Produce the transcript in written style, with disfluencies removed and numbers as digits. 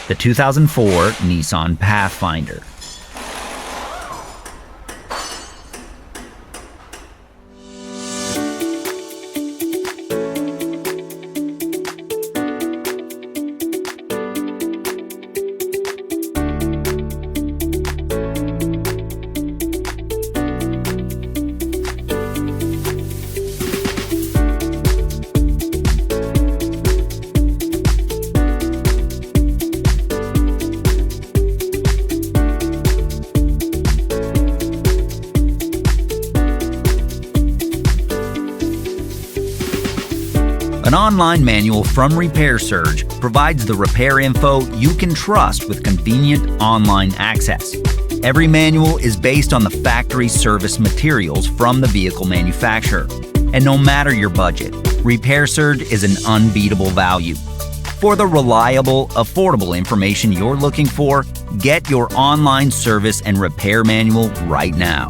the 2004 Nissan Pathfinder. An online manual from Repair Surge provides the repair info you can trust with convenient online access. Every manual is based on the factory service materials from the vehicle manufacturer. And no matter your budget, Repair Surge is an unbeatable value. For the reliable, affordable information you're looking for, get your online service and repair manual right now.